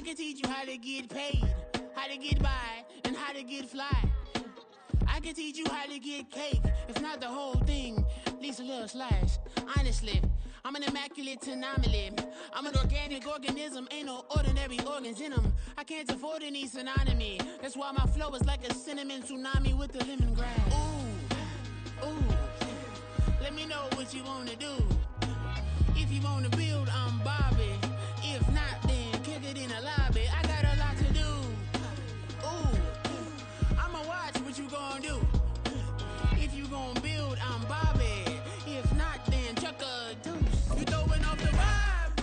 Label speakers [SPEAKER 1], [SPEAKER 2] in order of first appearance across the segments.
[SPEAKER 1] can teach you how to get paid, how to get by, and how to get fly. I can teach you how to get cake, if not the whole thing, at least a little slice. Honestly, I'm an immaculate anomaly. I'm an organic organism, ain't no ordinary organs in them. I can't afford any synonymy. That's why my flow is like a cinnamon tsunami with the lemongrass. Ooh, ooh, let me know what you wanna do. If you wanna build, I'm Bobby. If not, then kick it in the lobby. I got a lot to do. Ooh, I'ma watch what you gonna do. If you gonna build, I'm Bobby. If not, then chuck a deuce. You throwing off the vibe,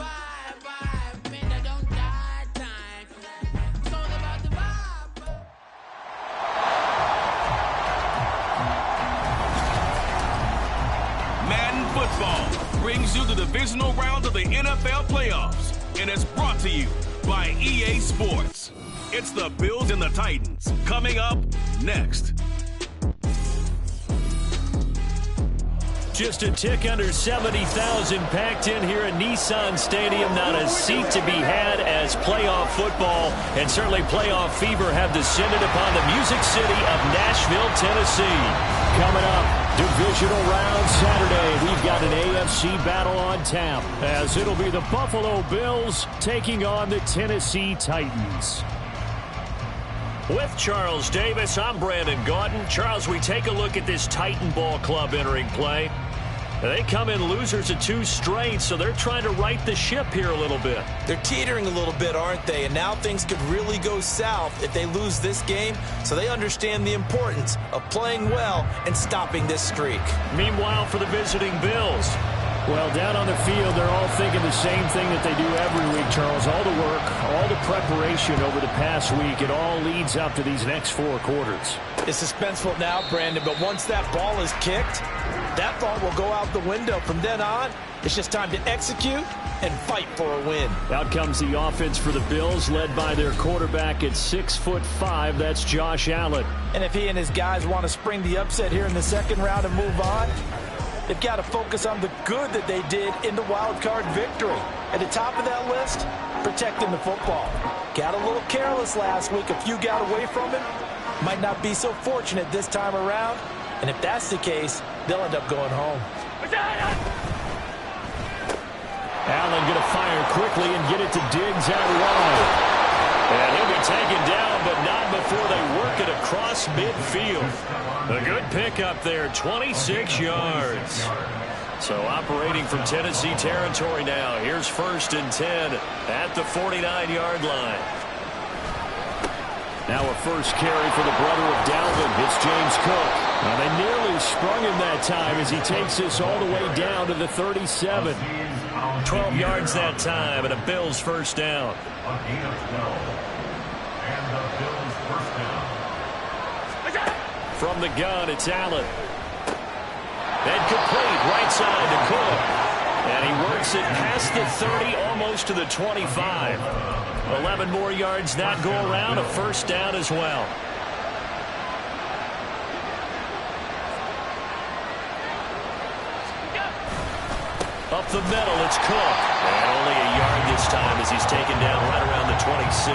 [SPEAKER 1] man, I don't die time. It's all about the vibe.
[SPEAKER 2] Madden Football brings you the divisional round of the NFL playoffs, and it's brought to you by EA Sports. It's the Bills and the Titans coming up next.
[SPEAKER 3] Just a tick under 70,000 packed in here at Nissan Stadium. Not a seat to be had as playoff football and certainly playoff fever have descended upon the Music City of Nashville, Tennessee. Coming up, divisional round Saturday. We've got an AFC battle on tap as it'll be the Buffalo Bills taking on the Tennessee Titans. With Charles Davis, I'm Brandon Gaudin. Charles, we take a look at this Titan ball club entering play. They come in losers of 2 straight, so they're trying to right the ship here a little bit.
[SPEAKER 4] They're teetering a little bit, aren't they? And now things could really go south if they lose this game, so they understand the importance of playing well and stopping this streak.
[SPEAKER 3] Meanwhile, for the visiting Bills, well, down on the field, they're all thinking the same thing that they do every week, Charles. All the work, all the preparation over the past week, it all leads up to these next 4 quarters.
[SPEAKER 4] It's suspenseful now, Brandon, but once that ball is kicked, that thought will go out the window. From then on, it's just time to execute and fight for a win.
[SPEAKER 3] Out comes the offense for the Bills, led by their quarterback at 6'5". That's Josh Allen.
[SPEAKER 4] And if he and his guys want to spring the upset here in the second round and move on, they've got to focus on the good that they did in the wild card victory. At the top of that list, protecting the football. Got a little careless last week. A few got away from it. Might not be so fortunate this time around. And if that's the case, they'll end up going home.
[SPEAKER 3] Allen going to fire quickly and get it to Diggs out wide. And he'll be taken down, but not before they work it across midfield. A good pickup there, 26 yards. So operating from Tennessee territory now. Here's 1st and 10 at the 49-yard line. Now a first carry for the brother of Dalvin. It's James Cook. Now they nearly sprung him that time as he takes this all the way down to the 37. 12 yards that time and a Bills first down. From the gun, it's Allen. And complete right side to Cook. And he works it past the 30, almost to the 25. 11 more yards that go around, a first down as well. Up the middle, it's Cook. And only a yard this time as he's taken down right around the 26.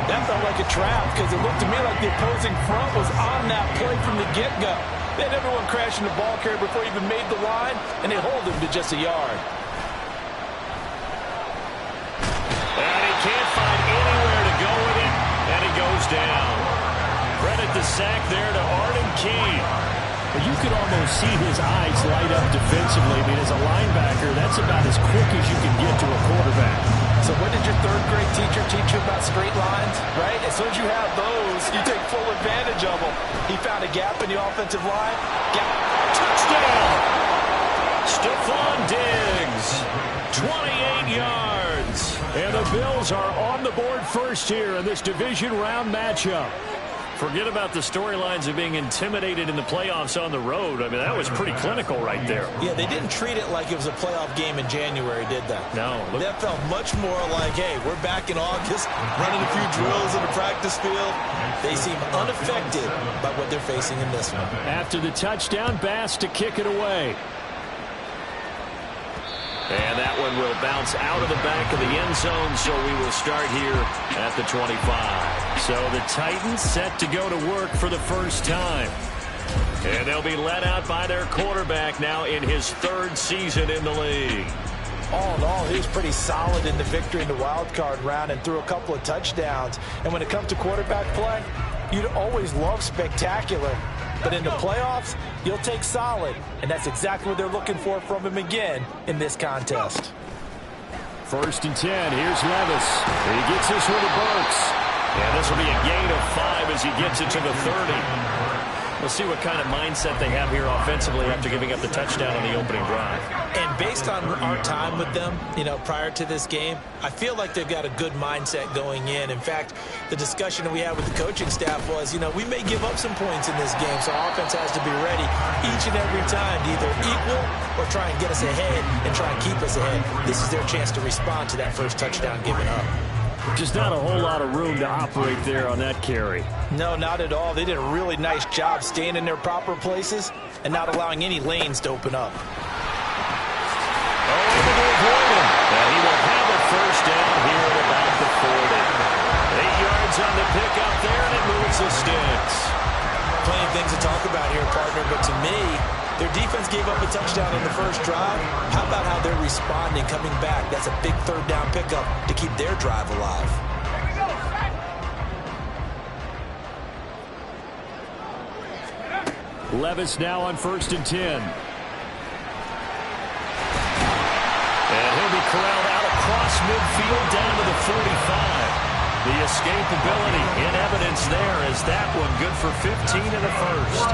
[SPEAKER 4] That felt like a trap because it looked to me like the opposing front was on that play from the get-go. They had everyone crashing the ball carrier before he even made the line, and they hold him to just a yard.
[SPEAKER 3] And he can't find anywhere to go with it, and he goes down. Credit the sack there to Arden Key. You could almost see his eyes light up defensively. I mean, as a linebacker, that's about as quick as you can get to a quarterback.
[SPEAKER 4] So what did your third-grade teacher teach you about straight lines, right? As soon as you have those, you take full advantage of them. He found a gap in the offensive line. Gap.
[SPEAKER 3] Touchdown! Stephon Diggs, 28 yards. And the Bills are on the board first here in this division round matchup. Forget about the storylines of being intimidated in the playoffs on the road. I mean, that was pretty clinical right there.
[SPEAKER 4] Yeah, they didn't treat it like it was a playoff game in January, did they?
[SPEAKER 3] No.
[SPEAKER 4] That felt much more like, hey, we're back in August, running a few drills in the practice field. They seem unaffected by what they're facing in this one.
[SPEAKER 3] After the touchdown, Bass to kick it away. And that one will bounce out of the back of the end zone, so we will start here at the 25. So the Titans set to go to work for the first time. And they'll be led out by their quarterback now in his third season in the league.
[SPEAKER 4] All in all, he was pretty solid in the victory in the wild card round and threw a couple of touchdowns. And when it comes to quarterback play, you'd always love spectacular. But in the playoffs, you'll take solid. And that's exactly what they're looking for from him again in this contest.
[SPEAKER 3] 1st and 10. Here's Levis. He gets this one to Burks. And this will be a gain of 5 as he gets it to the 30. We'll see what kind of mindset they have here offensively after giving up the touchdown on the opening drive.
[SPEAKER 4] And based on our time with them, prior to this game, I feel like they've got a good mindset going in. In fact, the discussion that we had with the coaching staff was, we may give up some points in this game, so our offense has to be ready each and every time to either equal or try and get us ahead and try and keep us ahead. This is their chance to respond to that first touchdown given up.
[SPEAKER 3] Just not a whole lot of room to operate there on that carry.
[SPEAKER 4] No, not at all. They did a really nice job staying in their proper places and not allowing any lanes to open up.
[SPEAKER 3] Able to avoid him. And he will have a first down here at about the 40. 8 yards on the pickup there, and it moves the sticks.
[SPEAKER 4] Plenty of things to talk about here, partner, but to me, their defense gave up a touchdown on the first drive. How about how they're responding, coming back? That's a big third down pickup to keep their drive alive.
[SPEAKER 3] Levis now on 1st and 10. And he'll be corralled out across midfield down to the 45. The escapability in evidence there as that one good for 15 in the first.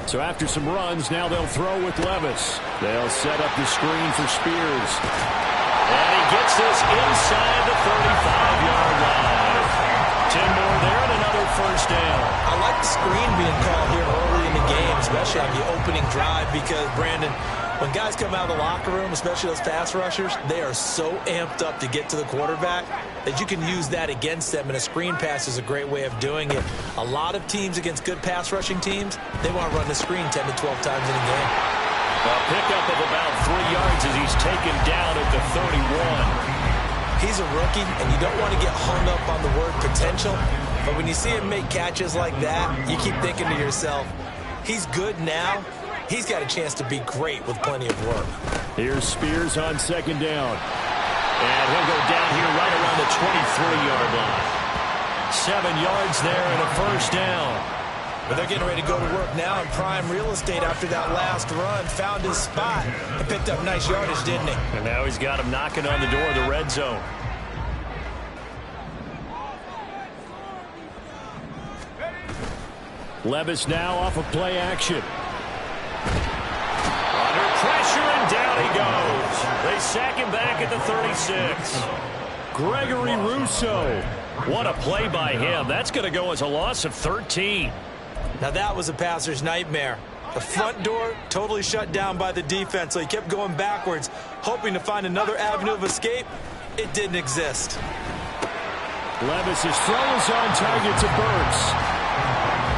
[SPEAKER 3] So after some runs, now they'll throw with Levis. They'll set up the screen for Spears. And he gets this inside the 35-yard line. 10 more there and another first down.
[SPEAKER 4] I like the screen being called here early in the game, especially on the opening drive, because, Brandon, when guys come out of the locker room, especially those pass rushers, they are so amped up to get to the quarterback that you can use that against them, and a screen pass is a great way of doing it. A lot of teams against good pass rushing teams, they want to run the screen 10 to 12 times in a game.
[SPEAKER 3] A pickup of about 3 yards as he's taken down at the 31.
[SPEAKER 4] He's a rookie, and you don't want to get hung up on the word potential, but when you see him make catches like that, you keep thinking to yourself, he's good now. He's got a chance to be great with plenty of work.
[SPEAKER 3] Here's Spears on 2nd down. And he'll go down here right around the 23-yard line. 7 yards there and a first down.
[SPEAKER 4] But they're getting ready to go to work now in prime real estate after that last run. Found his spot and picked up nice yardage, didn't he?
[SPEAKER 3] And now he's got him knocking on the door of the red zone. Levis now off of play action. Under pressure, and down he goes. They sack him back at the 36. Gregory Rousseau. What a play by him. That's going to go as a loss of 13.
[SPEAKER 4] Now that was a passer's nightmare. The front door totally shut down by the defense, so he kept going backwards, hoping to find another avenue of escape. It didn't exist.
[SPEAKER 3] Levis's throw is on target to Burks.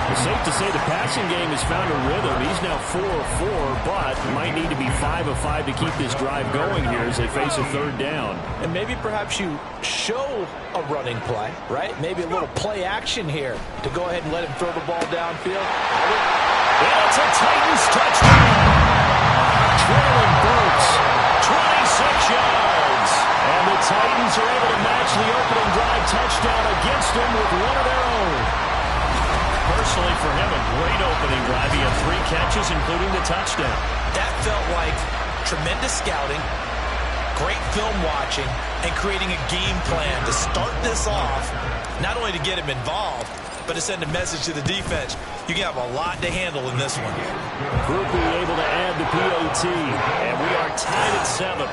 [SPEAKER 3] It's safe to say the passing game has found a rhythm. He's now 4 of 4, but might need to be 5 of 5 to keep this drive going here as they face a third down.
[SPEAKER 4] And maybe perhaps you show a running play, right? Maybe a little play action here to go ahead and let him throw the ball downfield.
[SPEAKER 3] And it's a Titans touchdown. Traylon Burks, 26 yards. And the Titans are able to match the opening drive touchdown against him with one of their own. Personally, for him, a great opening drive. He had 3 catches, including the touchdown.
[SPEAKER 4] That felt like tremendous scouting, great film watching, and creating a game plan to start this off, not only to get him involved, but to send a message to the defense. You can have a lot to handle in this one.
[SPEAKER 3] Grupe able to add the PAT, and we are tied at 7.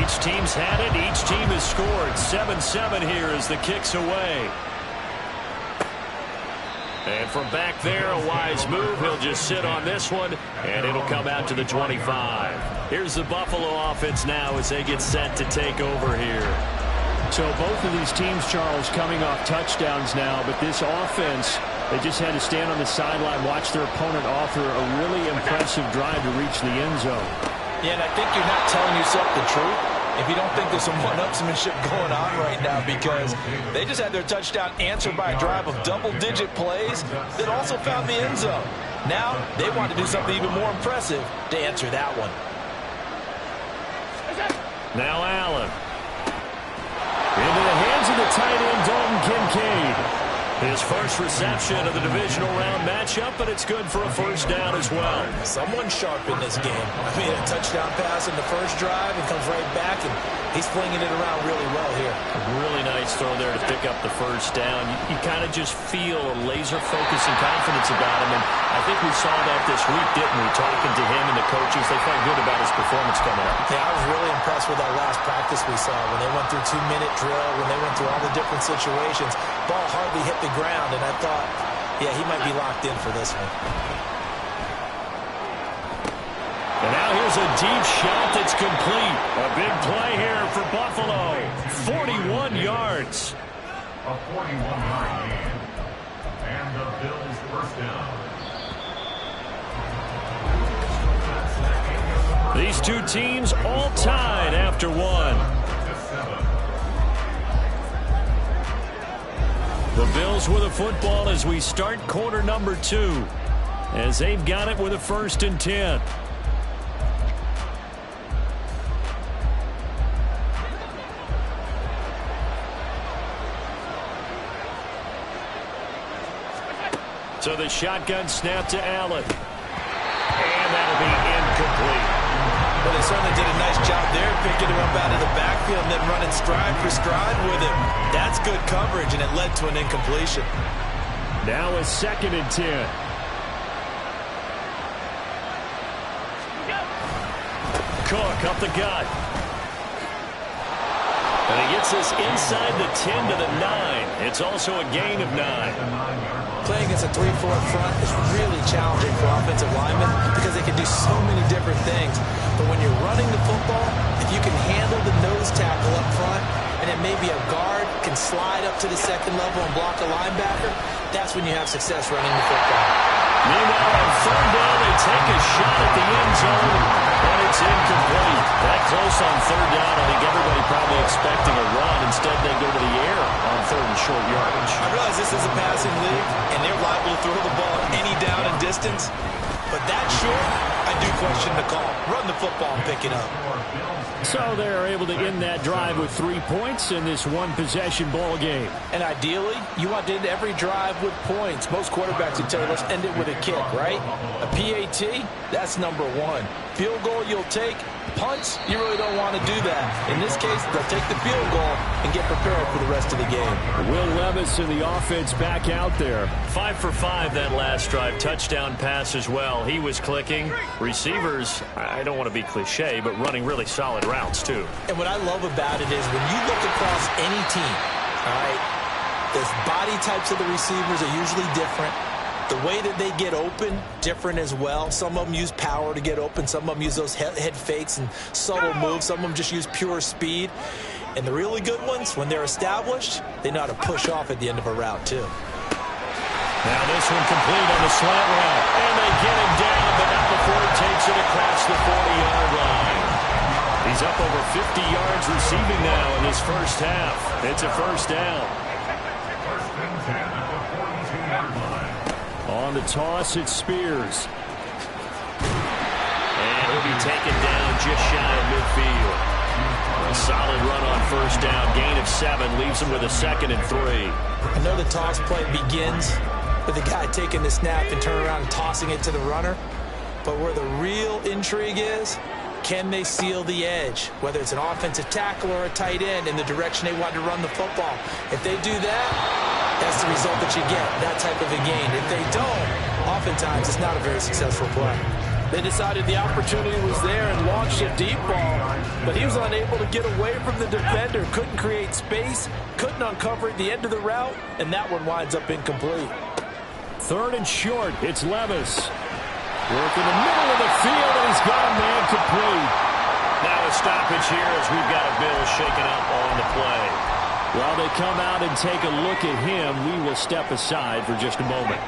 [SPEAKER 3] Each team's had it. Each team has scored. 7-7 here as the kick's away. And from back there, a wise move. He'll just sit on this one, and it'll come out to the 25. Here's the Buffalo offense now as they get set to take over here. So both of these teams, Charles, coming off touchdowns now, but this offense, they just had to stand on the sideline, watch their opponent offer a really impressive drive to reach the end zone.
[SPEAKER 4] Yeah, and I think you're not telling yourself the truth if you don't think there's some one-upsmanship going on right now, because they just had their touchdown answered by a drive of double-digit plays that also found the end zone. Now they want to do something even more impressive to answer that one.
[SPEAKER 3] Now Allen. Into the hands of the tight end, Dalton Kincaid. His first reception of the divisional round matchup, but it's good for a first down as well.
[SPEAKER 4] Someone sharp in this game. I mean, a touchdown pass in the first drive and comes right back, and he's flinging it around really well here.
[SPEAKER 3] A really nice throw there to pick up the first down. You kind of just feel a laser focus and confidence about him, and I think we saw that this week, didn't we? Talking to him and the coaches, they felt good about his performance coming up.
[SPEAKER 4] Yeah, I was really impressed with that last practice we saw when they went through 2-minute drill, when they went through all the different situations. Ball hardly hit the ground, and I thought, yeah, he might be locked in for this one.
[SPEAKER 3] And now here's a deep shot that's complete. A big play here for Buffalo. 41 yards.
[SPEAKER 5] A 41-yard gain. And the Bills first down.
[SPEAKER 3] These two teams all tied after one. The Bills with a football as we start quarter number 2, as they've got it with a 1st and 10. So the shotgun snap to Allen. And that'll be incomplete.
[SPEAKER 4] Well, they certainly did a nice job there, picking him up out of the backfield and then running stride for stride with him. That's good coverage, and it led to an incompletion.
[SPEAKER 3] Now a 2nd and 10. Cook up the gut. And he gets this inside the 10 to the 9. It's also a gain of 9.
[SPEAKER 4] Playing against a 3-4 front is really challenging for offensive linemen because they can do so many different things. But when you're running the football, if you can handle the nose tackle up front, and then maybe a guard can slide up to the 2nd level and block a linebacker, that's when you have success running the football.
[SPEAKER 3] Meanwhile, on 3rd down, they take a shot at the end zone, and it's incomplete. That close on 3rd down, I think everybody probably expecting a run. Instead, they go to the air on 3rd and short yardage.
[SPEAKER 4] I realize this is a passing league, and they're liable to throw the ball any down and distance. But that short, I do question the call. Run the football and pick it up.
[SPEAKER 3] So they're able to end that drive with 3 points in this one-possession ball game.
[SPEAKER 4] And ideally, you want to end every drive with points. Most quarterbacks would tell you, let's end it with a kick, right? A PAT, that's number 1. Field goal you'll take. Punts, you really don't want to do that. In this case, they'll take the field goal and get prepared for the rest of the game.
[SPEAKER 3] Will Levis and the offense back out there. 5 for 5 that last drive. Touchdown pass as well. He was clicking. Receivers, I don't want to be cliche, but running really solid routes too.
[SPEAKER 4] And what I love about it is when you look across any team, all right, the body types of the receivers are usually different. The way that they get open, different as well. Some of them use power to get open. Some of them use those head fakes and subtle moves. Some of them just use pure speed. And the really good ones, when they're established, they know how to push off at the end of a route, too.
[SPEAKER 3] Now this one complete on the slant route. And they get him down, but not before he takes it across the 40-yard line. He's up over 50 yards receiving now in this first half. It's a first down. On the toss, it's Spears. And he'll be taken down just shy of midfield. A solid run on first down. Gain of 7 leaves him with a 2nd and 3.
[SPEAKER 4] I know the toss play begins with the guy taking the snap and turning around and tossing it to the runner. But where the real intrigue is, can they seal the edge? Whether it's an offensive tackle or a tight end in the direction they want to run the football. If they do that, that's the result that you get, that type of a gain. If they don't, oftentimes it's not a very successful play. They decided the opportunity was there and launched a deep ball, but he was unable to get away from the defender, couldn't create space, couldn't uncover at the end of the route, and that one winds up incomplete.
[SPEAKER 3] 3rd and short, it's Levis. Work in the middle of the field, and he's got a man complete. Now a stoppage here as we've got a Bill shaken up on the play. While they come out and take a look at him, we will step aside for just a moment.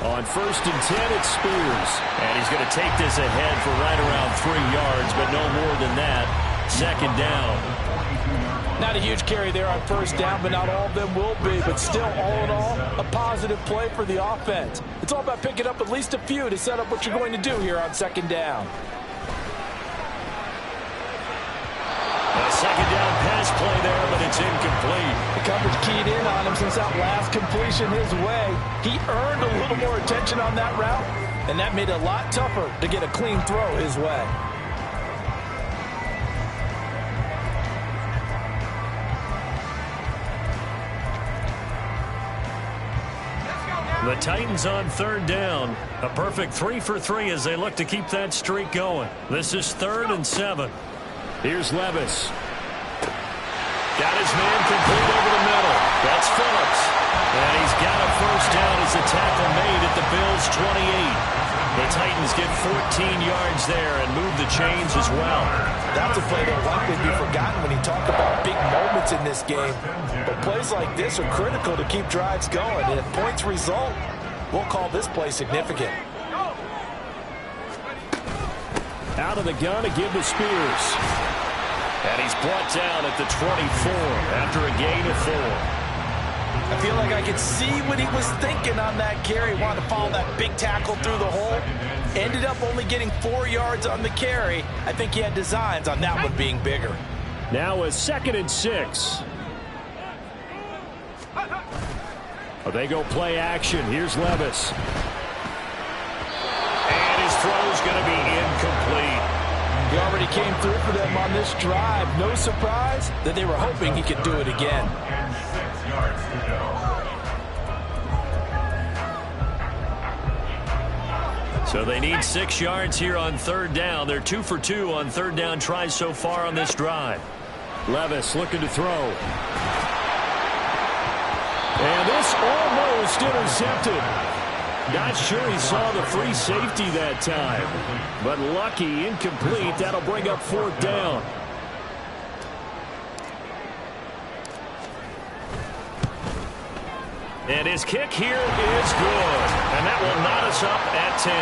[SPEAKER 3] On 1st and 10, it's Spears. And he's going to take this ahead for right around 3 yards, but no more than that. 2nd down.
[SPEAKER 4] Not a huge carry there on 1st down, but not all of them will be. But still, all in all, a positive play for the offense. It's all about picking up at least a few to set up what you're going to do here on 2nd down.
[SPEAKER 3] A 2nd down pass play there, but it's incomplete.
[SPEAKER 4] The coverage keyed in on him since that last completion his way. He earned a little more attention on that route, and that made it a lot tougher to get a clean throw his way.
[SPEAKER 3] The Titans on 3rd down. A perfect 3 for 3 as they look to keep that streak going. This is 3rd and 7. Here's Levis. Got his man complete over the middle. That's Phillips. And he's got a 1st down as the tackle made at the Bills' 28. The Titans get 14 yards there and move the chains as well.
[SPEAKER 4] That's a play that will likely be forgotten when you talk about big moments in this game. But plays like this are critical to keep drives going. And if points result, we'll call this play significant.
[SPEAKER 3] Out of the gun to give to Spears. And he's brought down at the 24 after a gain of 4.
[SPEAKER 4] I feel like I could see what he was thinking on that carry. He wanted to follow that big tackle through the hole. Ended up only getting 4 yards on the carry. I think he had designs on that one being bigger.
[SPEAKER 3] Now a 2nd and 6. They go play action. Here's Levis. And his throw's going to be incomplete.
[SPEAKER 4] He already came through for them on this drive. No surprise that they were hoping he could do it again.
[SPEAKER 5] And 6 yards to go.
[SPEAKER 3] So they need 6 yards here on 3rd down. They're 2 for 2 on 3rd down tries so far on this drive. Levis looking to throw. And this almost intercepted. Not sure he saw the free safety that time. But lucky, incomplete. That'll bring up 4th down. And his kick here is good. And that will knot us up at 10.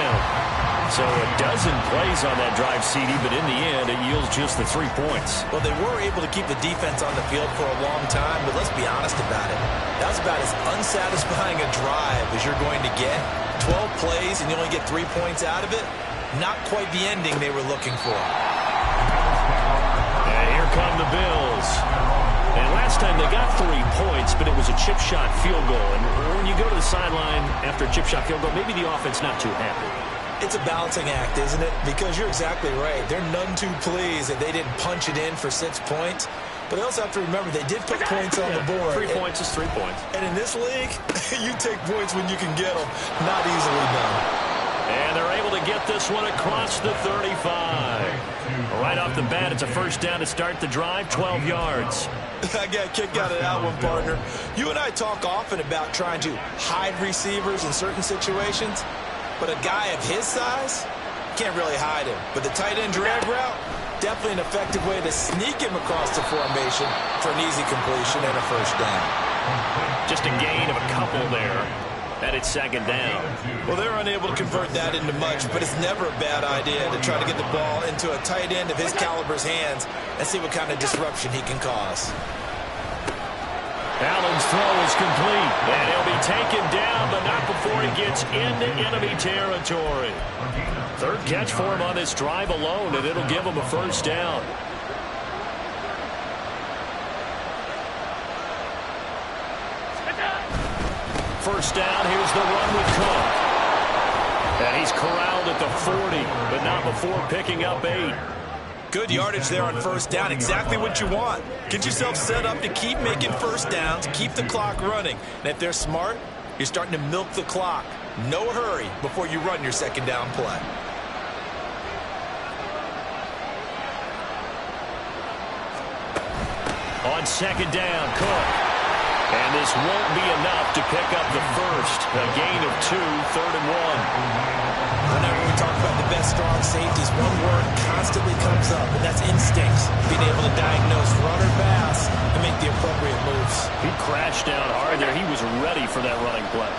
[SPEAKER 3] So a dozen plays on that drive, CD, but in the end, it yields just the 3 points.
[SPEAKER 4] Well, they were able to keep the defense on the field for a long time, but let's be honest about it. That was about as unsatisfying a drive as you're going to get. 12 plays and you only get 3 points out of it. Not quite the ending they were looking for.
[SPEAKER 3] And here come the Bills. And last time they got 3 points, but it was a chip shot field goal. And when you go to the sideline after a chip shot field goal, maybe the offense not too happy.
[SPEAKER 4] It's a balancing act, isn't it? Because you're exactly right. They're none too pleased that they didn't punch it in for 6 points. But they also have to remember they did put points on the board.
[SPEAKER 3] 3 points is 3 points.
[SPEAKER 4] And in this league, you take points when you can get them. Not easily done.
[SPEAKER 3] And they're able to get this one across the 35. Right off the bat, it's a 1st down to start the drive, 12 yards.
[SPEAKER 4] I got a kick out of that one, partner. You and I talk often about trying to hide receivers in certain situations. But a guy of his size, can't really hide him. But the tight end drag route, definitely an effective way to sneak him across the formation for an easy completion and a 1st down.
[SPEAKER 3] Just a gain of a couple there. And it's 2nd down.
[SPEAKER 4] Well, they're unable to convert that into much, but it's never a bad idea to try to get the ball into a tight end of his caliber's hands and see what kind of disruption he can cause.
[SPEAKER 3] Allen's throw is complete, and he'll be taken down, but not before he gets into enemy territory. 3rd catch for him on this drive alone, and it'll give him a 1st down. First down, here's the run with Cook. And he's corralled at the 40, but not before picking up 8.
[SPEAKER 4] Good yardage there on 1st down. Exactly what you want. Get yourself set up to keep making 1st downs, keep the clock running. And if they're smart, you're starting to milk the clock. No hurry before you run your 2nd down play. On 2nd down, Cook.
[SPEAKER 3] And this won't be enough to pick up the first. A gain of 2, 3rd and 1.
[SPEAKER 4] Whenever we talk about the best strong safeties, one word constantly comes up, and that's instincts. Being able to diagnose run or pass and make the appropriate moves.
[SPEAKER 3] He crashed down hard there. He was ready for that running play.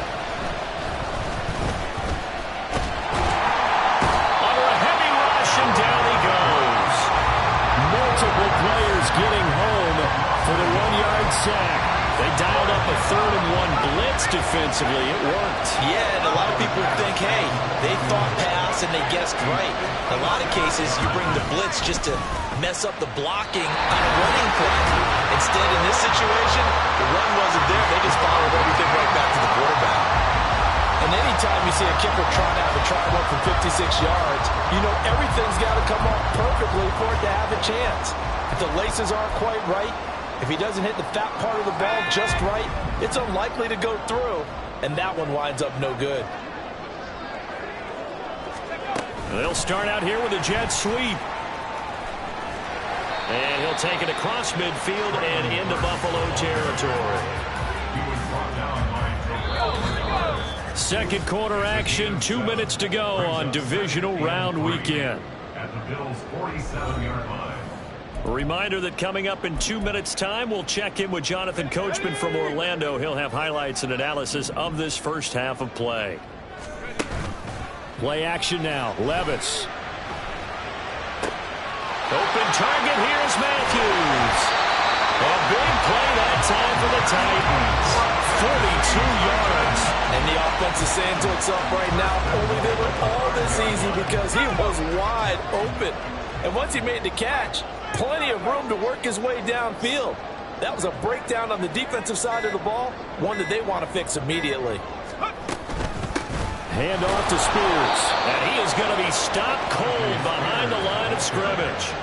[SPEAKER 3] Under a heavy rush, and down he goes. Multiple players getting home for the 1-yard sack. They dialed up a 3rd and 1 blitz defensively. It worked.
[SPEAKER 4] Yeah, and a lot of people would think, hey, they thought pass and they guessed right. In a lot of cases, you bring the blitz just to mess up the blocking on a running play. Instead, in this situation, the run wasn't there. They just followed everything right back to the quarterback. And anytime you see a kicker trot out a try one from 56 yards, you know everything's got to come off perfectly for it to have a chance. If the laces aren't quite right, if he doesn't hit the fat part of the ball just right, it's unlikely to go through, and that one winds up no good.
[SPEAKER 3] They'll start out here with a jet sweep. And he'll take it across midfield and into Buffalo territory. Second quarter action, 2 minutes to go on divisional round weekend.
[SPEAKER 5] At the Bills' 47-yard line.
[SPEAKER 3] A reminder that coming up in 2 minutes' time, we'll check in with Jonathan Coachman from Orlando. He'll have highlights and analysis of this first half of play. Play action now. Levis. Open target. Here's Matthews. A big play that time for the Titans. 42 yards.
[SPEAKER 4] And the offense is saying to itself right now, only they were all this easy because he was wide open. And once he made the catch, plenty of room to work his way downfield. That was a breakdown on the defensive side of the ball, one that they want to fix immediately.
[SPEAKER 3] Hand off to Spears. And he is going to be stopped cold behind the line of scrimmage.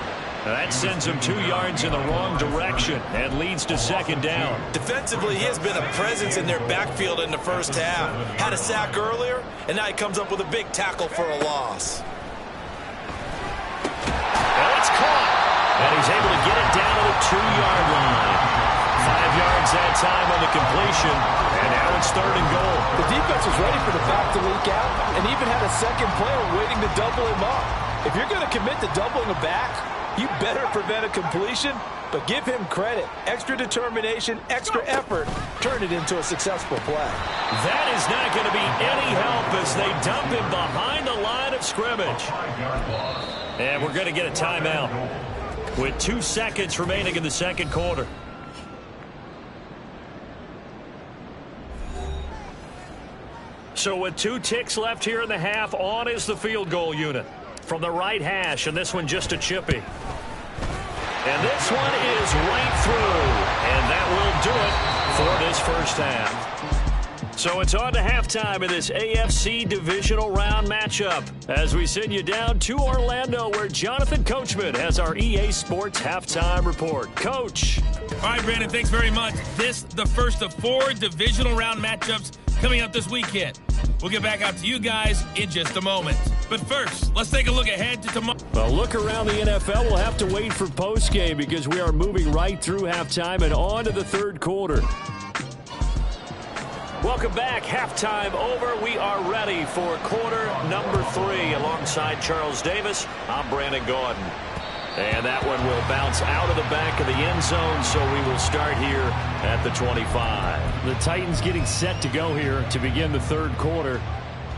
[SPEAKER 3] That sends him 2 yards in the wrong direction and leads to 2nd down.
[SPEAKER 4] Defensively, he has been a presence in their backfield in the first half. Had a sack earlier, and now he comes up with a big tackle for a loss.
[SPEAKER 3] And it's caught. And he's able to get it down to the 2-yard line. 5 yards that time on the completion. And now it's 3rd and goal.
[SPEAKER 4] The defense was ready for the back to leak out and even had a second player waiting to double him up. If you're going to commit to doubling a back, you better prevent a completion, but give him credit. Extra determination, extra effort, turn it into a successful play.
[SPEAKER 3] That is not going to be any help as they dump him behind the line of scrimmage. And we're going to get a timeout with 2 seconds remaining in the second quarter. So with 2 ticks left here in the half, on is the field goal unit from the right hash, and this one just a chippy. And this one is right through, and that will do it for this first half. So it's on to halftime in this AFC divisional round matchup as we send you down to Orlando where Jonathan Coachman has our EA Sports halftime report. Coach.
[SPEAKER 6] All right, Brandon, thanks very much. This the first of 4 divisional round matchups coming up this weekend. We'll get back out to you guys in just a moment. But first, let's take a look ahead to tomorrow.
[SPEAKER 3] Well, look around the NFL. We'll have to wait for postgame because we are moving right through halftime and on to the third quarter. Welcome back. Halftime over. We are ready for quarter number 3 alongside Charles Davis. I'm Brandon Gaudin. And that one will bounce out of the back of the end zone, so we will start here at the 25. The Titans getting set to go here to begin the third quarter.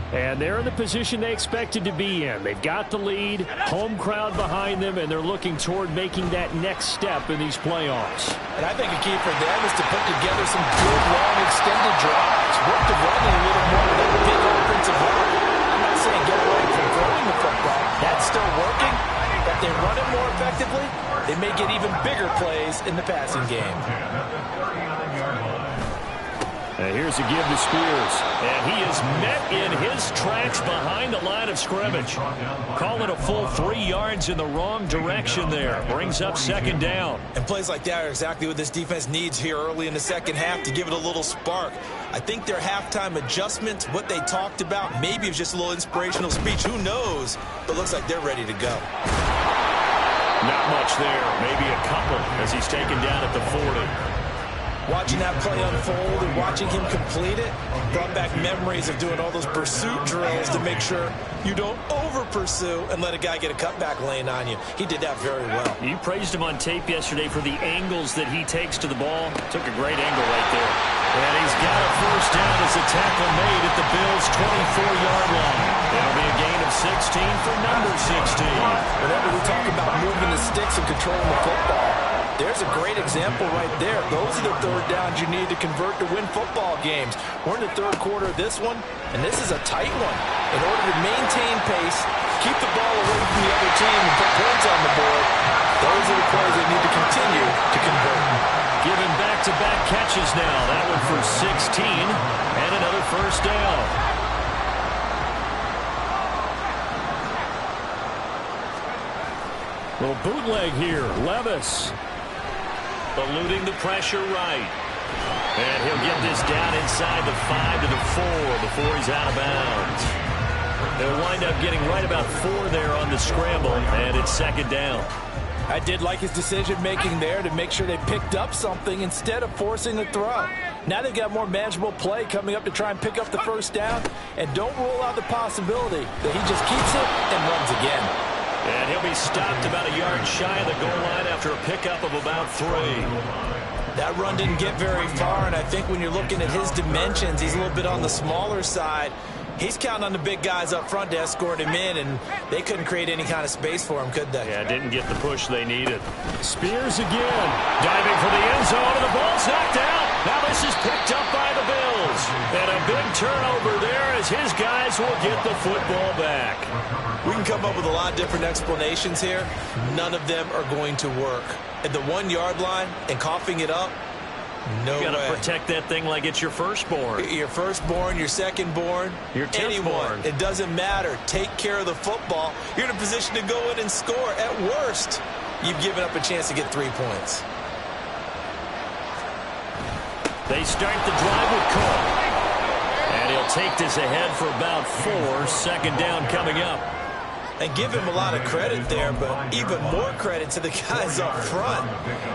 [SPEAKER 3] And they're in the position they expected to be in. They've got the lead, home crowd behind them, and they're looking toward making that next step in these playoffs.
[SPEAKER 4] And I think a key for them is to put together some good, long, extended drives. Work the running a little more with that big offensive line. I'm not saying get away from throwing the football. That's still working. If they run it more effectively, they may get even bigger plays in the passing game.
[SPEAKER 3] And here's a give to Spears. And he is met in his tracks behind the line of scrimmage. Call it a full 3 yards in the wrong direction there. Brings up second down.
[SPEAKER 4] And plays like that are exactly what this defense needs here early in the second half to give it a little spark. I think their halftime adjustments, what they talked about, maybe it was just a little inspirational speech. Who knows? But looks like they're ready to go.
[SPEAKER 3] Not much there. Maybe a couple as he's taken down at the 40.
[SPEAKER 4] Watching that play unfold and watching him complete it brought back memories of doing all those pursuit drills to make sure you don't over-pursue and let a guy get a cutback lane on you. He did that very well.
[SPEAKER 3] You praised him on tape yesterday for the angles that he takes to the ball. Took a great angle right there. And he's got a first down as a tackle made at the Bills' 24-yard line. It'll be a gain of 16 for number 16.
[SPEAKER 4] Whenever we talk about moving the sticks and controlling the football, there's a great example right there. Those are the third downs you need to convert to win football games. We're in the third quarter of this one, and this is a tight one. In order to maintain pace, keep the ball away from the other team, and put points on the board, those are the plays they need to continue to convert.
[SPEAKER 3] Given back-to-back catches now. That one for 16, and another first down. Little bootleg here. Levis eluding the pressure right. And he'll get this down inside the 5 to the 4 before he's out of bounds. They'll wind up getting right about 4 there on the scramble, and it's second down.
[SPEAKER 4] I did like his decision-making there to make sure they picked up something instead of forcing the throw. Now they've got more manageable play coming up to try and pick up the first down, and don't rule out the possibility that he just keeps it and runs again.
[SPEAKER 3] And he'll be stopped about a yard shy of the goal line after a pickup of about 3.
[SPEAKER 4] That run didn't get very far, and I think when you're looking at his dimensions, he's a little bit on the smaller side. He's counting on the big guys up front to escort him in, and they couldn't create any kind of space for him, could they?
[SPEAKER 3] Yeah, didn't get the push they needed. Spears again. Diving for the end zone, and the ball's knocked out. Now this is picked up by the Bills. And a big turnover there as his guys will get the football back.
[SPEAKER 4] We can come up with a lot of different explanations here. None of them are going to work. At the 1-yard line and coughing it up, no way.
[SPEAKER 3] You got to protect that thing like it's your firstborn.
[SPEAKER 4] Your firstborn, your secondborn,
[SPEAKER 3] your
[SPEAKER 4] anyone. It doesn't matter. Take care of the football. You're in a position to go in and score. At worst, you've given up a chance to get 3 points.
[SPEAKER 3] They start the drive with Cole. And he'll take this ahead for about 4. Second down coming up.
[SPEAKER 4] And give him a lot of credit there, but even more credit to the guys up front.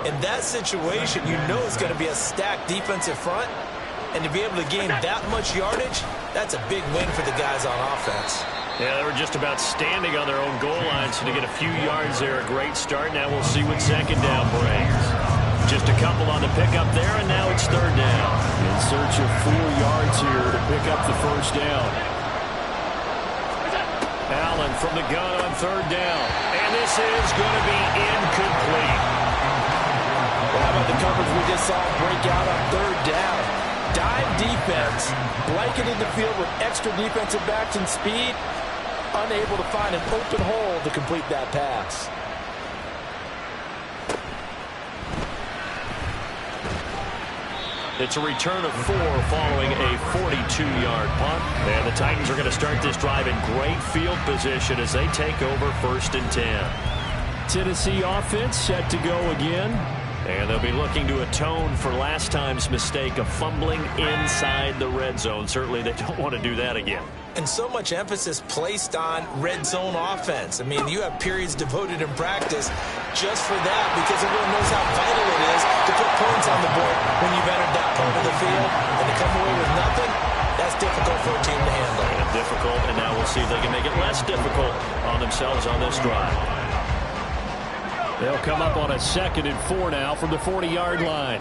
[SPEAKER 4] In that situation, you know it's going to be a stacked defensive front. And to be able to gain that much yardage, that's a big win for the guys on offense.
[SPEAKER 3] Yeah, they were just about standing on their own goal line, so to get a few yards there, a great start. Now we'll see what second down brings. Just a couple on the pickup there, and now it's third down.
[SPEAKER 7] In search of 4 yards here to pick up the first down.
[SPEAKER 3] Allen from the gun on third down. And this is going to be incomplete.
[SPEAKER 4] Well, how about the coverage we just saw break out on third down? Dime defense, blanketed the field with extra defensive backs and speed, unable to find an open hole to complete that pass.
[SPEAKER 3] It's a return of 4 following a 42-yard punt. And the Titans are going to start this drive in great field position as they take over first and 10.
[SPEAKER 7] Tennessee offense set to go again.
[SPEAKER 3] And they'll be looking to atone for last time's mistake of fumbling inside the red zone. Certainly they don't want to do that again.
[SPEAKER 4] And so much emphasis placed on red zone offense. I mean, you have periods devoted in practice just for that because everyone knows how vital it is to put points on the board when you've entered that part of the field. And to come away with nothing, that's difficult for a team to handle.
[SPEAKER 3] And difficult, and now we'll see if they can make it less difficult on themselves on this drive.
[SPEAKER 7] They'll come up on a 2nd and 4 now from the 40-yard line.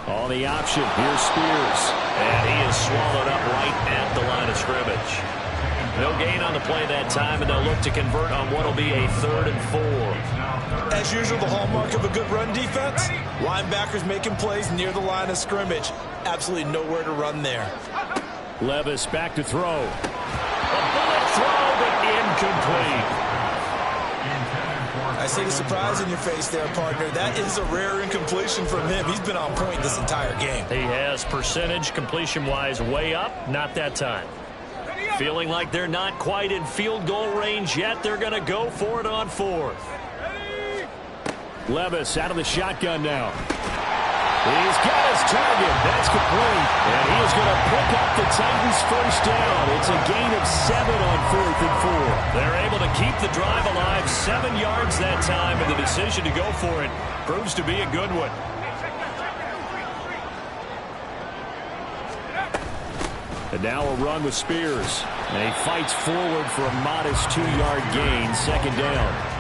[SPEAKER 7] On the option, here's Spears.
[SPEAKER 3] And he is swallowed up right at the line of scrimmage. No gain on the play that time, and they'll look to convert on what will be a 3rd and 4.
[SPEAKER 4] As usual, the hallmark of a good run defense, linebackers making plays near the line of scrimmage. Absolutely nowhere to run there.
[SPEAKER 7] Levis back to throw.
[SPEAKER 3] A bullet throw, but incomplete.
[SPEAKER 4] I see the surprise in your face there, partner. That is a rare incompletion from him. He's been on point this entire game.
[SPEAKER 3] He has percentage completion-wise way up. Not that time. Feeling like they're not quite in field goal range yet. They're going to go for it on 4th.
[SPEAKER 7] Levis out of the shotgun now. He's got his target. That's complete. And he is going to pick up the
[SPEAKER 3] the Titans first down. It's a gain of 7 on 4th and 4. They're able to keep the drive alive, 7 yards that time, and the decision to go for it proves to be a good one. And now a run with Spears. And he fights forward for a modest 2-yard gain, second down.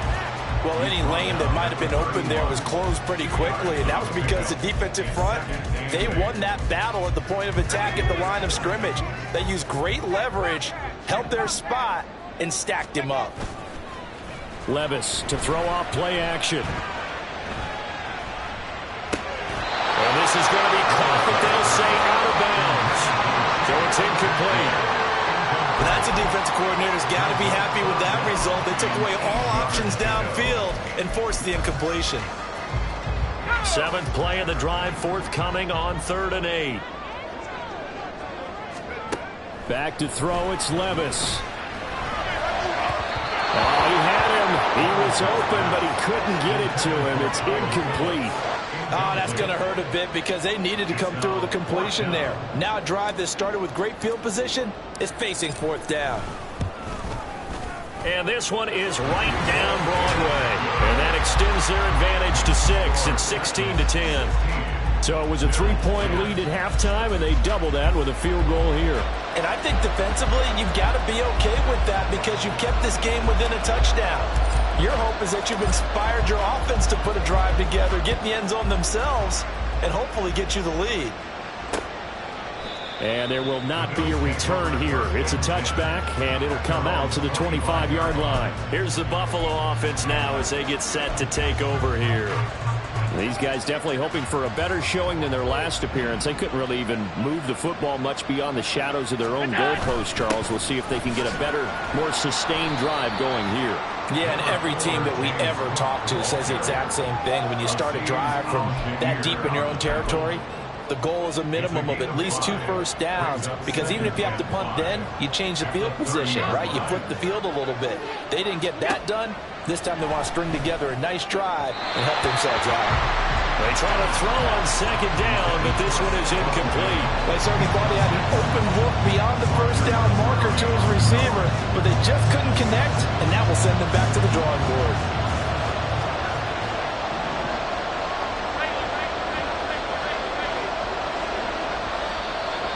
[SPEAKER 4] Well, any lane that might have been open there was closed pretty quickly, and that was because the defensive front, they won that battle at the point of attack at the line of scrimmage. They used great leverage, held their spot, and stacked him up.
[SPEAKER 3] Levis to throw off play action. And this is going to be caught, but they'll say out of bounds. So it's incomplete.
[SPEAKER 4] That's a defensive coordinator's got to be happy with that result. They took away all options downfield and forced the incompletion.
[SPEAKER 3] 7th play of the drive forthcoming on 3rd and 8. Back to throw, it's Levis. Oh, he had him. He was open, but he couldn't get it to him. It's incomplete.
[SPEAKER 4] Oh, that's going to hurt a bit because they needed to come through with a completion there. Now a drive that started with great field position is facing 4th down.
[SPEAKER 3] And this one is right down Broadway. And that extends their advantage to 6. It's 16-10. So it was a 3-point lead at halftime, and they doubled that with a field goal here.
[SPEAKER 4] And I think defensively, you've got to be okay with that because you've kept this game within a touchdown. Your hope is that you've inspired your offense to put a drive together, get in the end zone themselves, and hopefully get you the lead.
[SPEAKER 3] And there will not be a return here. It's a touchback, and it'll come out to the 25-yard line. Here's the Buffalo offense now as they get set to take over here. These guys definitely hoping for a better showing than their last appearance. They couldn't really even move the football much beyond the shadows of their own goalpost, Charles. We'll see if they can get a better, more sustained drive going here.
[SPEAKER 4] Yeah, and every team that we ever talk to says the exact same thing. When you start a drive from that deep in your own territory, the goal is a minimum of at least 2 first downs, because even if you have to punt then, you change the field position, right? You flip the field a little bit. They didn't get that done. This time they want to string together a nice drive and help themselves out.
[SPEAKER 3] They try to throw on 2nd down, but this one is incomplete.
[SPEAKER 4] They certainly thought he had an open look beyond the first down marker to his receiver, but they just couldn't connect, and that will send them back to the drawing board.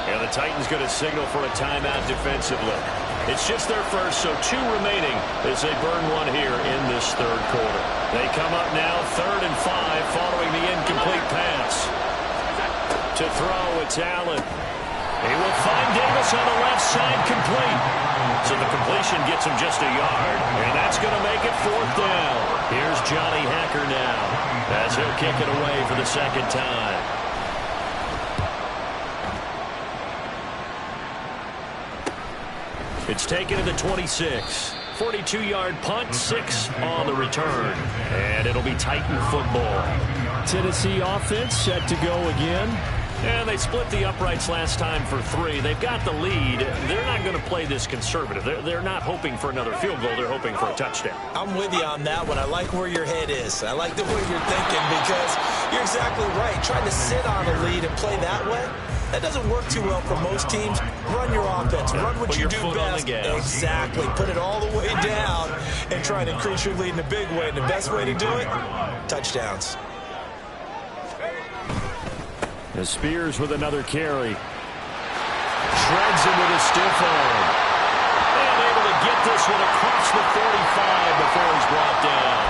[SPEAKER 3] And the Titans going to signal for a timeout defensively. It's just their first, so 2 remaining as they burn one here in this 3rd quarter. They come up now 3rd and 5 following the incomplete pass. To throw, it's Allen. He will find Davis on the left side, complete. So the completion gets him just a yard, and that's going to make it 4th down. Here's Johnny Hacker now as he'll kick it away for the 2nd time. It's taken to the 26. 42-yard punt, 6 on the return. And it'll be Titan football. Tennessee offense set to go again. And they split the uprights last time for 3. They've got the lead. They're not going to play this conservative. They're not hoping for another field goal. They're hoping for a touchdown.
[SPEAKER 4] I'm with you on that one. I like where your head is. I like the way you're thinking because you're exactly right. Trying to sit on a lead and play that way, that doesn't work too well for most teams. Run your offense. Run what you do best. Exactly. Put it all the way down and try and increase your lead in a big way. And the best way to do it, touchdowns.
[SPEAKER 3] As Spears with another carry. Shreds him with a stiff arm. And able to get this one across the 45 before he's brought down.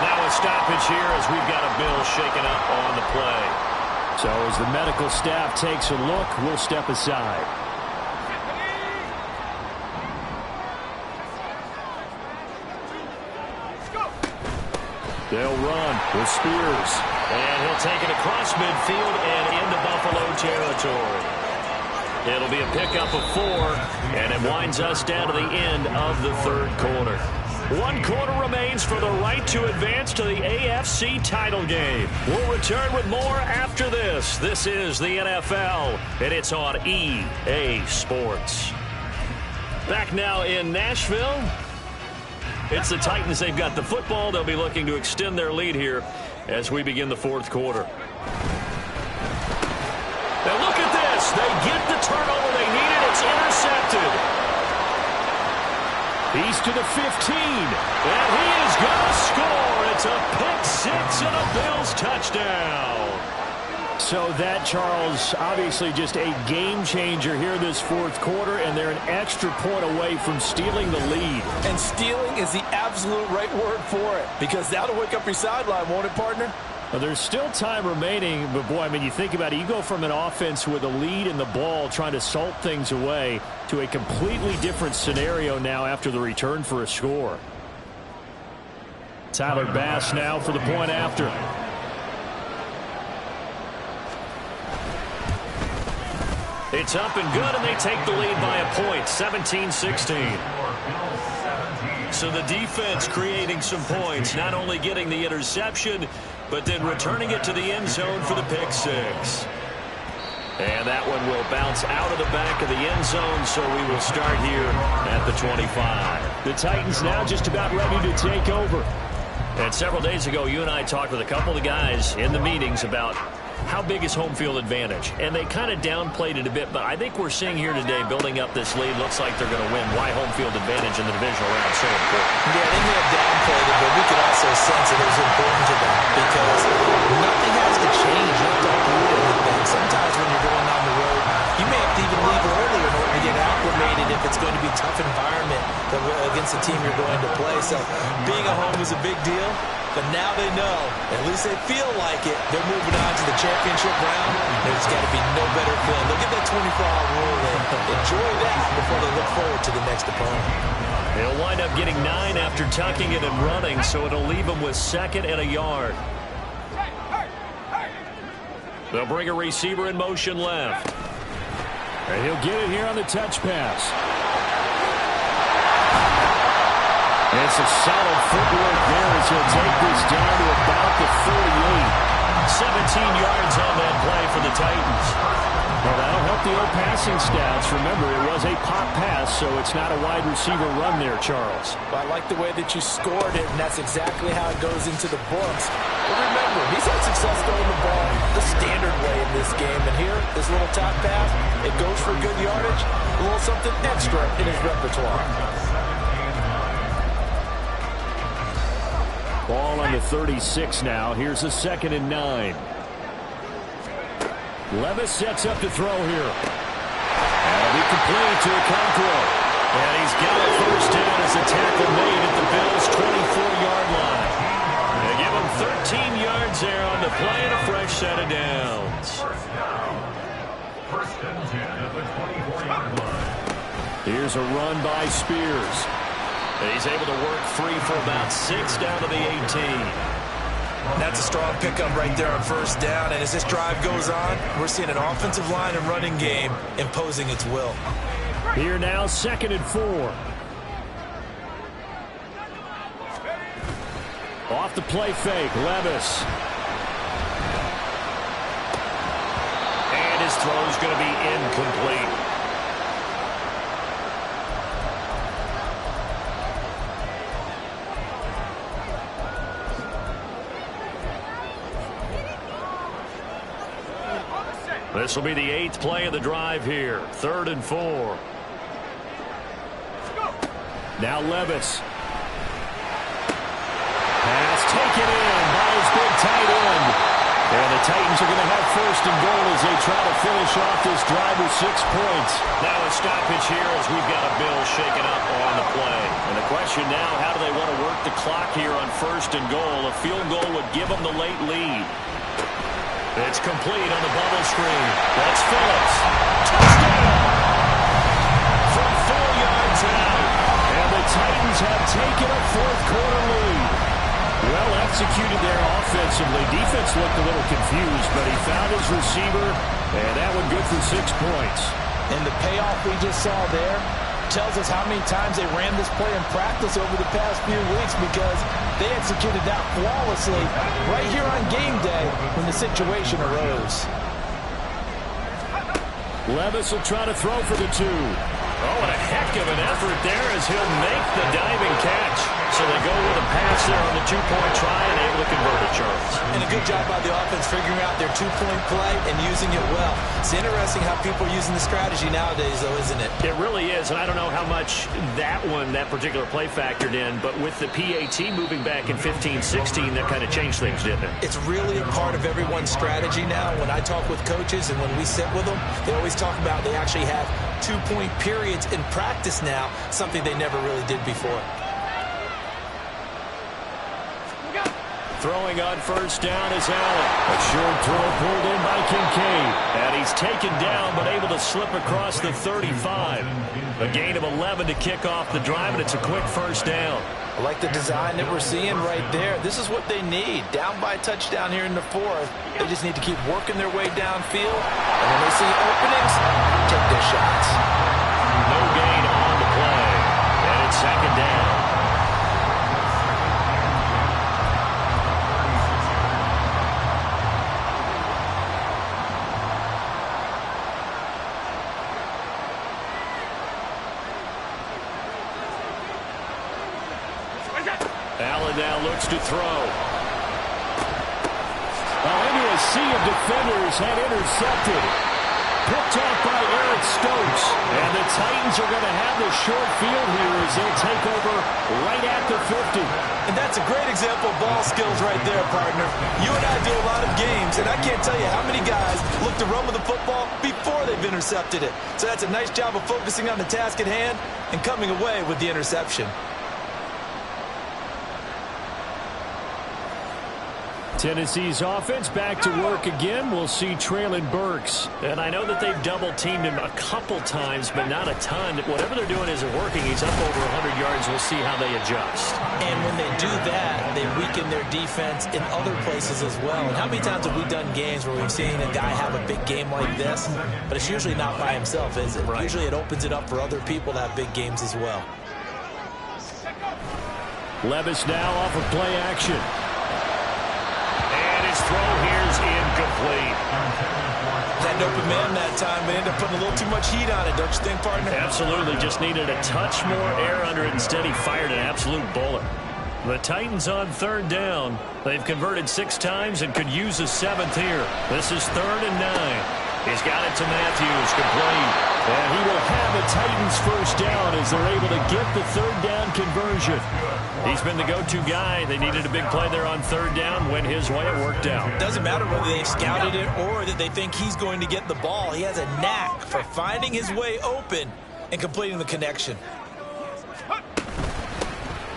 [SPEAKER 3] Now a stoppage here as we've got a Bill shaken up on the play. So as the medical staff takes a look, we'll step aside. They'll run with Spears. And he'll take it across midfield and into Buffalo territory. It'll be a pickup of 4, and it winds us down to the end of the 3rd quarter. 1 quarter remains for the right to advance to the AFC title game. We'll return with more after this. This is the NFL, and it's on EA Sports. Back now in Nashville. It's the Titans. They've got the football. They'll be looking to extend their lead here as we begin the 4th quarter. Now look at this. They get the turnover they needed, He's to the 15, and he is going to score. It's a pick six and a Bills touchdown. So that, Charles, obviously just a game changer here this fourth quarter, and they're an extra point away from stealing the lead.
[SPEAKER 4] And stealing is the absolute right word for it, because that'll wake up your sideline, won't it, partner?
[SPEAKER 3] Well, there's still time remaining, but boy, I mean, you think about it, you go from an offense with a lead in the ball trying to salt things away to a completely different scenario now after the return for a score. Tyler Bass now for the point after. It's up and good, and they take the lead by a point, 17-16. So the defense creating some points, not only getting the interception, but then returning it to the end zone for the pick six. And that one will bounce out of the back of the end zone, so we will start here at the 25. The Titans now just about ready to take over. And several days ago, you and I talked with a couple of the guys in the meetings about how big is home field advantage. And they kind of downplayed it a bit, but I think we're seeing here today, building up this lead, looks like they're going to win. Why home field advantage in the divisional round so important?
[SPEAKER 4] Yeah, they may have downplayed it, but we could also sense it was important to them because nothing has to change. You have to uproot anything. Sometimes when you're going on the road, you may have to even leave early in order to get acclimated if it's going to be a tough environment against the team you're going to play. So being at home is a big deal. But now they know, at least they feel like it, they're moving on to the championship round. There's got to be no better feeling. Look at that 24-hour rule and enjoy that before they look forward to the next opponent.
[SPEAKER 3] They'll wind up getting 9 after tucking it and running, so it'll leave them with 2nd and a yard. They'll bring a receiver in motion left.
[SPEAKER 7] And he'll get it here on the touch pass.
[SPEAKER 3] And it's a solid footwork there as he'll take this down to about the 38. 17 yards on that play for the Titans.
[SPEAKER 7] Well, that'll help the old passing stats. Remember, it was a pop pass, so it's not a wide receiver run there, Charles.
[SPEAKER 4] Well, I like the way that you scored it, and that's exactly how it goes into the books. But remember, he's had success throwing the ball the standard way in this game. And here, this little top pass, it goes for good yardage, a little something extra in his repertoire.
[SPEAKER 3] Ball on the 36 now. Here's a 2nd and 9. Levis sets up to throw here. That'll be complete to Okonkwo. And he's got a first down as a tackle made at the Bills' 24-yard line. They give him 13 yards there on the play and a fresh set of downs.
[SPEAKER 5] First and 10 at the 24-yard line.
[SPEAKER 3] Here's a run by Spears. He's able to work free for about 6 down to the 18.
[SPEAKER 4] That's a strong pickup right there on first down. And as this drive goes on, we're seeing an offensive line and running game imposing its will.
[SPEAKER 3] Here now, 2nd and 4. Off the play fake, Levis. And his throw's going to be incomplete. This will be the 8th play of the drive here. 3rd and 4. Now Levis. Pass taken in by his big tight end. And the Titans are going to have 1st and goal as they try to finish off this drive with 6 points. Now a stoppage here as we've got a Bill shaken up on the play. And the question now, how do they want to work the clock here on 1st and goal? A field goal would give them the late lead. It's complete on the bubble screen. That's Phillips. Touchdown! From 4 yards out. And the Titans have taken a 4th quarter lead. Well executed there offensively. Defense looked a little confused, but he found his receiver, and that one good for 6 points.
[SPEAKER 4] And the payoff we just saw there tells us how many times they ran this play in practice over the past few weeks, because they executed that flawlessly right here on game day when the situation arose.
[SPEAKER 3] Levis will try to throw for the 2. Oh, and a heck of an effort there as he'll make the diving catch. So they go with a pass there on the two-point try and able to convert it, Charles.
[SPEAKER 4] And a good job by the offense figuring out their two-point play and using it well. It's interesting how people are using the strategy nowadays, though, isn't it?
[SPEAKER 3] It really is, and I don't know how much that particular play factored in, but with the PAT moving back in 15-16, that kind of changed things, didn't it?
[SPEAKER 4] It's really a part of everyone's strategy now. When I talk with coaches and when we sit with them, they always talk about they actually have two-point periods in practice now, something they never really did before.
[SPEAKER 3] Throwing on first down is Allen. A short throw pulled in by Kincaid. And he's taken down but able to slip across the 35. A gain of 11 to kick off the drive, and it's a quick first down.
[SPEAKER 4] I like the design that we're seeing right there. This is what they need. Down by a touchdown here in the fourth. They just need to keep working their way downfield. And when they see openings, take their shots.
[SPEAKER 3] No gain on the play. And it's second down. Allen now looks to throw.
[SPEAKER 7] Into a sea of defenders and intercepted. Picked off by Eric Stokes. And the Titans are going to have the short field here as they take over right at the 50.
[SPEAKER 4] And that's a great example of ball skills right there, partner. You and I do a lot of games, and I can't tell you how many guys look to run with the football before they've intercepted it. So that's a nice job of focusing on the task at hand and coming away with the interception.
[SPEAKER 7] Tennessee's offense back to work again. We'll see Treylon Burks.
[SPEAKER 3] And I know that they've double-teamed him a couple times, but not a ton. Whatever they're doing isn't working. He's up over 100 yards. We'll see how they adjust.
[SPEAKER 4] And when they do that, they weaken their defense in other places as well. And how many times have we done games where we've seen a guy have a big game like this, but it's usually not by himself, is it? Right. Usually it opens it up for other people to have big games as well.
[SPEAKER 7] Levis now off of play action.
[SPEAKER 3] Throw here's incomplete.
[SPEAKER 4] Had an open man that time, but ended up putting a little too much heat on it, don't you think, partner?
[SPEAKER 3] Absolutely. Just needed a touch more air under it. Instead, he fired an absolute bullet. The Titans on third down. They've converted 6 times and could use a 7th here. This is 3rd and 9. He's got it to Matthews, complete.
[SPEAKER 7] And he will have the Titans first down as they're able to get the 3rd down conversion.
[SPEAKER 3] He's been the go-to guy. They needed a big play there on 3rd down. Went his way. It worked out.
[SPEAKER 4] It doesn't matter whether they've scouted it or that they think he's going to get the ball. He has a knack for finding his way open and completing the connection.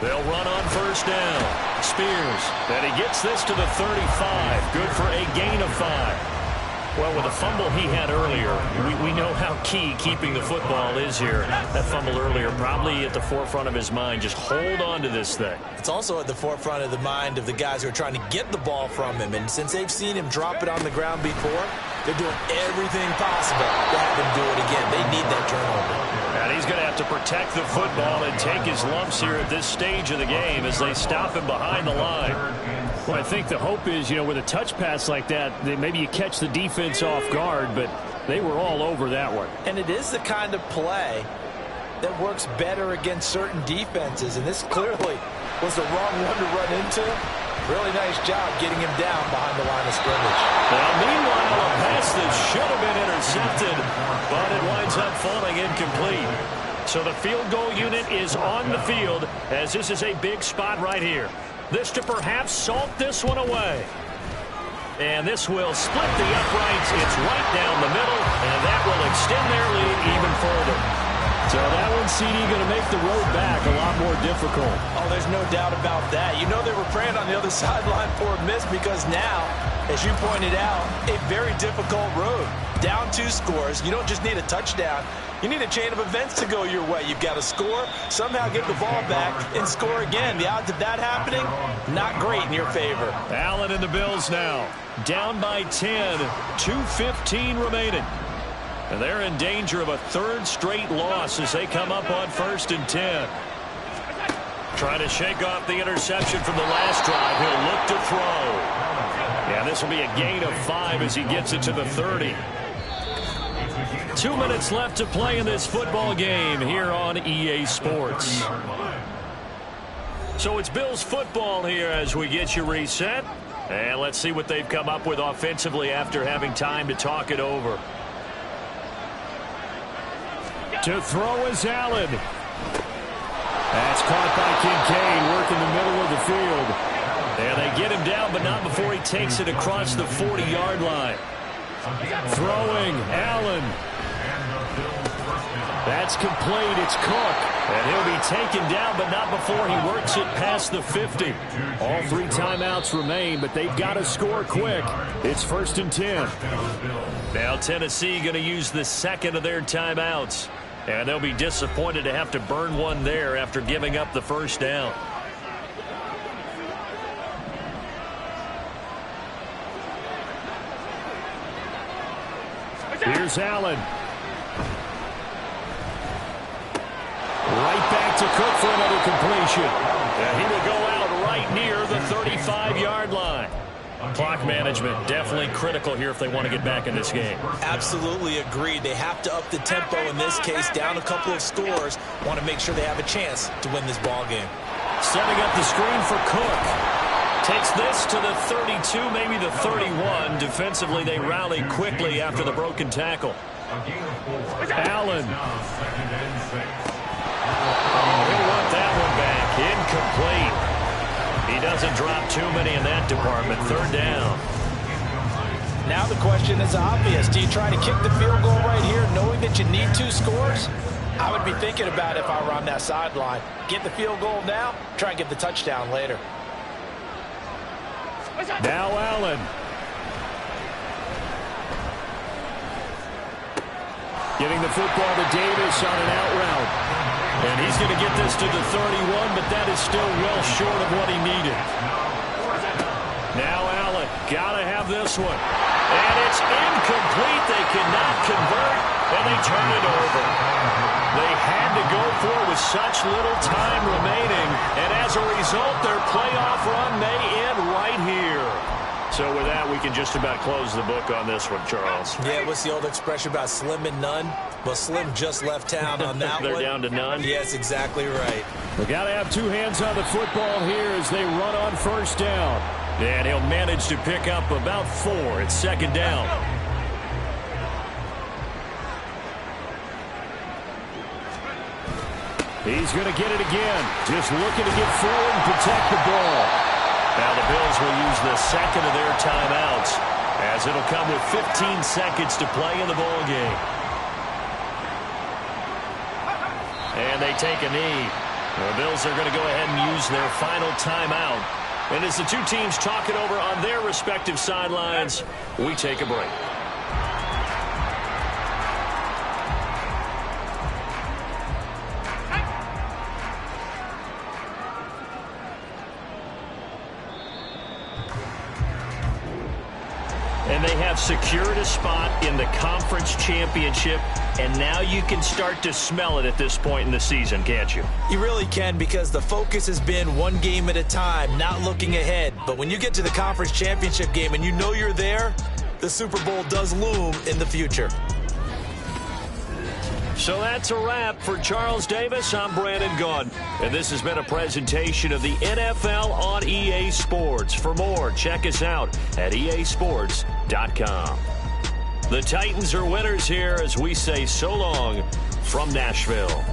[SPEAKER 3] They'll run on first down. Spears. And he gets this to the 35. Good for a gain of 5. Well, with the fumble he had earlier, we know how key keeping the football is here. That fumble earlier probably at the forefront of his mind. Just hold on to this thing.
[SPEAKER 4] It's also at the forefront of the mind of the guys who are trying to get the ball from him. And since they've seen him drop it on the ground before, they're doing everything possible to have him do it again. They need that turnover.
[SPEAKER 3] And he's going to have to protect the football and take his lumps here at this stage of the game as they stop him behind the line.
[SPEAKER 7] Well, I think the hope is, with a touch pass like that, maybe you catch the defense off guard, but they were all over that one.
[SPEAKER 4] And it is the kind of play that works better against certain defenses, and this clearly was the wrong one to run into. Really nice job getting him down behind the line of scrimmage.
[SPEAKER 3] Well, meanwhile, a pass that should have been intercepted, but it winds up falling incomplete. So the field goal unit is on the field as this is a big spot right here. This to perhaps salt this one away. And this will split the uprights. It's right down the middle, and that will extend their lead even further.
[SPEAKER 7] So that one, CD, going to make the road back a lot more difficult.
[SPEAKER 4] Oh, there's no doubt about that. You know they were praying on the other sideline for a miss because now, as you pointed out, a very difficult road. Down 2 scores. You don't just need a touchdown. You need a chain of events to go your way. You've got to score, somehow get the ball back, and score again. The odds of that happening, not great in your favor.
[SPEAKER 3] Allen and the Bills now down by 10, 2:15 remaining. And they're in danger of a 3rd straight loss as they come up on 1st and 10. Trying to shake off the interception from the last drive. He'll look to throw. Yeah, this will be a gain of 5 as he gets it to the 30. 2 minutes left to play in this football game here on EA Sports. So it's Bills football here as we get you reset. And let's see what they've come up with offensively after having time to talk it over.
[SPEAKER 7] To throw is Allen. That's caught by Kincaid, working the middle of the field.
[SPEAKER 3] And they get him down, but not before he takes it across the 40-yard line.
[SPEAKER 7] Throwing, Allen. That's complete. It's Cook.
[SPEAKER 3] And he'll be taken down, but not before he works it past the 50.
[SPEAKER 7] All 3 timeouts remain, but they've got to score quick. It's 1st and 10.
[SPEAKER 3] Now Tennessee going to use the second of their timeouts. And they'll be disappointed to have to burn one there after giving up the first down.
[SPEAKER 7] Here's Allen. Right back to Cook for another completion.
[SPEAKER 3] And he will go out right near the 35-yard line. Clock management definitely critical here if they want to get back in this game.
[SPEAKER 4] Absolutely agreed. They have to up the tempo in this case, down a couple of scores. Want to make sure they have a chance to win this ball game.
[SPEAKER 3] Setting up the screen for Cook. Takes this to the 32, maybe the 31. Defensively, they rally quickly after the broken tackle.
[SPEAKER 7] Allen.
[SPEAKER 3] He'll want that one back. Incomplete. He doesn't drop too many in that department. 3rd down.
[SPEAKER 4] Now the question is obvious. Do you try to kick the field goal right here knowing that you need 2 scores? I would be thinking about it if I were on that sideline. Get the field goal now, try and get the touchdown later.
[SPEAKER 7] Now Allen. Getting the football to Davis on an out route.
[SPEAKER 3] And he's going to get this to the 31, but that is still well short of what he needed.
[SPEAKER 7] Now Allen.
[SPEAKER 3] Got to have this one. And it's incomplete. They cannot convert, and they turn it over. They had to go for it with such little time remaining, and as a result, their playoff run may end right here. So with that, we can just about close the book on this one, Charles.
[SPEAKER 4] Yeah, what's the old expression about slim and none? Well, Slim just left town on that
[SPEAKER 3] They're
[SPEAKER 4] one.
[SPEAKER 3] down to none?
[SPEAKER 4] Yes, exactly right.
[SPEAKER 7] They got to have 2 hands on the football here as they run on 1st down.
[SPEAKER 3] And he'll manage to pick up about 4. It's 2nd down.
[SPEAKER 7] He's going to get it again. Just looking to get forward and protect the ball.
[SPEAKER 3] Now the Bills will use the second of their timeouts as it'll come with 15 seconds to play in the ball game. And they take a knee. The Bills are going to go ahead and use their final timeout. And as the 2 teams talk it over on their respective sidelines, we take a break. And they have secured a spot in the conference championship, and now you can start to smell it at this point in the season, can't you?
[SPEAKER 4] You really can, because the focus has been one game at a time, not looking ahead. But when you get to the conference championship game and you know you're there, the Super Bowl does loom in the future.
[SPEAKER 3] So that's a wrap for Charles Davis. I'm Brandon Gaudin, and this has been a presentation of the NFL on EA Sports. For more, check us out at easports.com. The Titans are winners here as we say so long from Nashville.